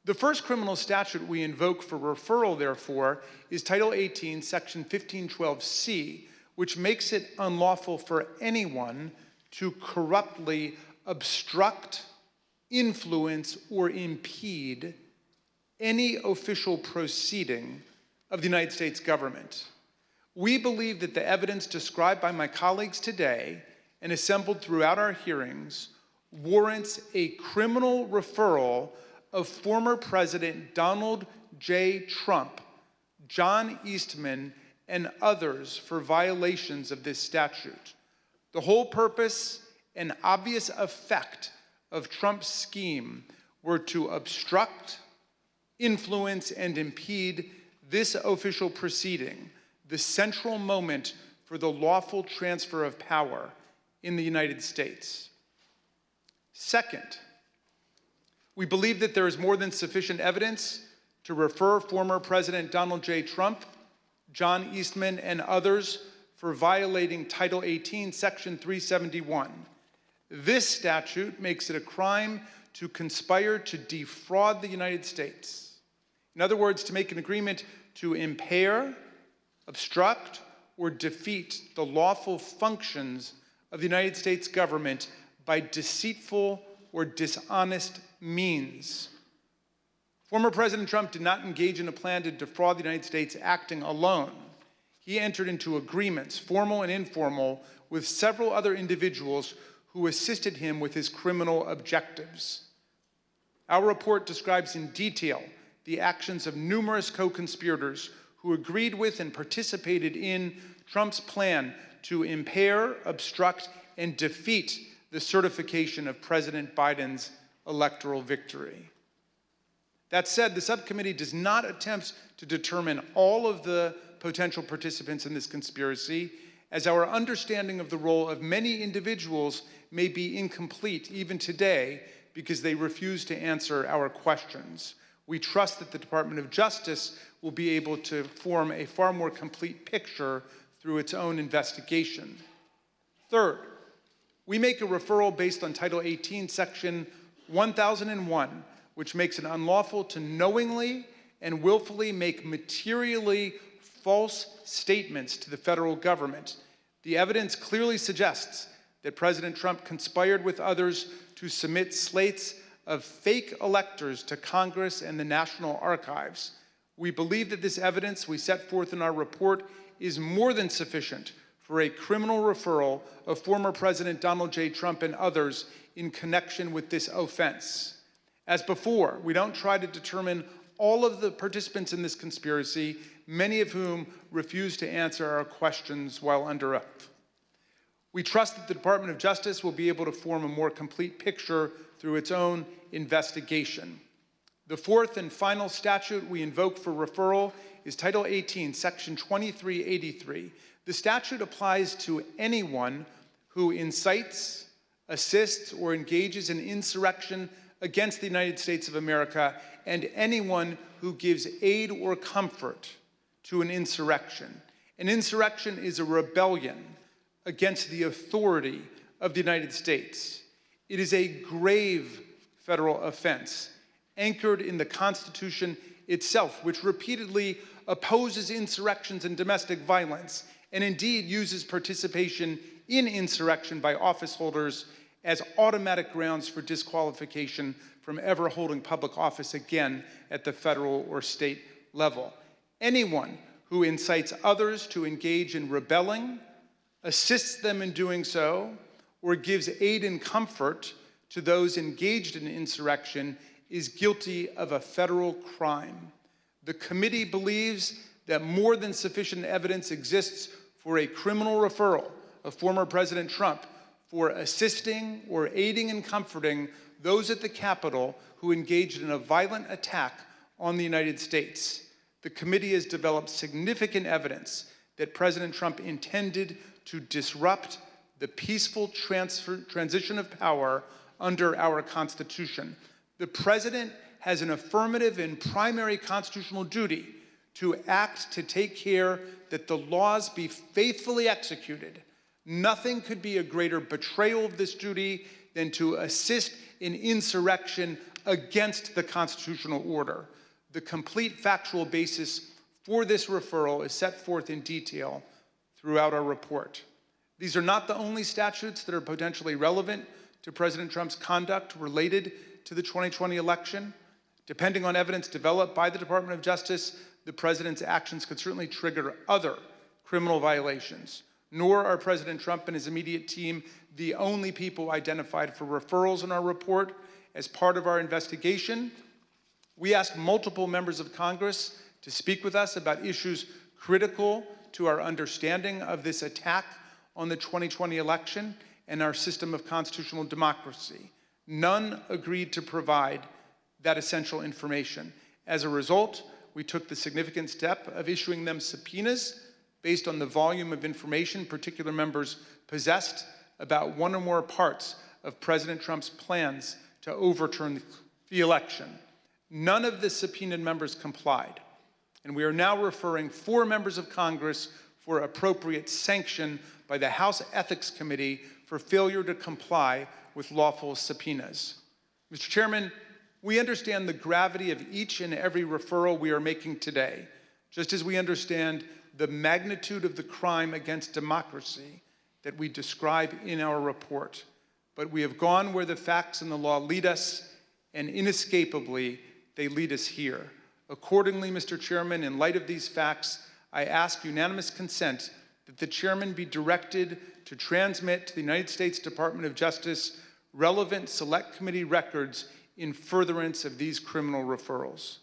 The first criminal statute we invoke for referral, therefore, is Title 18, Section 1512C, which makes it unlawful for anyone to corruptly obstruct, influence, or impede any official proceeding of the United States government. We believe that the evidence described by my colleagues today and assembled throughout our hearings warrants a criminal referral of former President Donald J. Trump, John Eastman, and others for violations of this statute. The whole purpose and obvious effect of Trump's scheme were to obstruct, influence, and impede this official proceeding, the central moment for the lawful transfer of power in the United States. Second, we believe that there is more than sufficient evidence to refer former President Donald J. Trump, John Eastman, and others for violating Title 18, Section 371. This statute makes it a crime to conspire to defraud the United States. In other words, to make an agreement to impair, obstruct, or defeat the lawful functions of the United States government by deceitful or dishonest means. Former President Trump did not engage in a plan to defraud the United States acting alone. He entered into agreements, formal and informal, with several other individuals who assisted him with his criminal objectives. Our report describes in detail the actions of numerous co-conspirators who agreed with and participated in Trump's plan to impair, obstruct, and defeat the certification of President Biden's electoral victory. That said, the subcommittee does not attempt to determine all of the potential participants in this conspiracy, as our understanding of the role of many individuals may be incomplete even today because they refuse to answer our questions. We trust that the Department of Justice will be able to form a far more complete picture through its own investigation. Third, we make a referral based on Title 18, Section 1001, which makes it unlawful to knowingly and willfully make materially false statements to the federal government. The evidence clearly suggests that President Trump conspired with others to submit slates of fake electors to Congress and the National Archives. We believe that this evidence we set forth in our report is more than sufficient for a criminal referral of former President Donald J. Trump and others in connection with this offense. As before, we don't try to determine all of the participants in this conspiracy, many of whom refuse to answer our questions while under oath. We trust that the Department of Justice will be able to form a more complete picture through its own investigation. The fourth and final statute we invoke for referral is Title 18, Section 2383. The statute applies to anyone who incites, assists, or engages in insurrection against the United States of America, and anyone who gives aid or comfort to an insurrection. An insurrection is a rebellion against the authority of the United States. It is a grave federal offense anchored in the Constitution itself, which repeatedly opposes insurrections and domestic violence, and indeed uses participation in insurrection by office holders as automatic grounds for disqualification from ever holding public office again at the federal or state level. Anyone who incites others to engage in rebelling, assists them in doing so, or gives aid and comfort to those engaged in insurrection is guilty of a federal crime. The committee believes that more than sufficient evidence exists for a criminal referral of former President Trump for assisting or aiding and comforting those at the Capitol who engaged in a violent attack on the United States. The committee has developed significant evidence that President Trump intended to disrupt the peaceful transition of power under our Constitution. The President has an affirmative and primary constitutional duty to act to take care that the laws be faithfully executed. Nothing could be a greater betrayal of this duty than to assist in insurrection against the constitutional order. The complete factual basis for this referral is set forth in detail throughout our report. These are not the only statutes that are potentially relevant to President Trump's conduct related to the 2020 election. Depending on evidence developed by the Department of Justice, the president's actions could certainly trigger other criminal violations. Nor are President Trump and his immediate team the only people identified for referrals in our report. As part of our investigation, we asked multiple members of Congress to speak with us about issues critical to our understanding of this attack on the 2020 election and our system of constitutional democracy. None agreed to provide that essential information. As a result, we took the significant step of issuing them subpoenas based on the volume of information particular members possessed about one or more parts of President Trump's plans to overturn the election. None of the subpoenaed members complied, and we are now referring 4 members of Congress for appropriate sanction by the House Ethics Committee for failure to comply with lawful subpoenas. Mr. Chairman, we understand the gravity of each and every referral we are making today, just as we understand the magnitude of the crime against democracy that we describe in our report. But we have gone where the facts and the law lead us, and inescapably, they lead us here. Accordingly, Mr. Chairman, in light of these facts, I ask unanimous consent that the chairman be directed to transmit to the United States Department of Justice relevant Select Committee records in furtherance of these criminal referrals.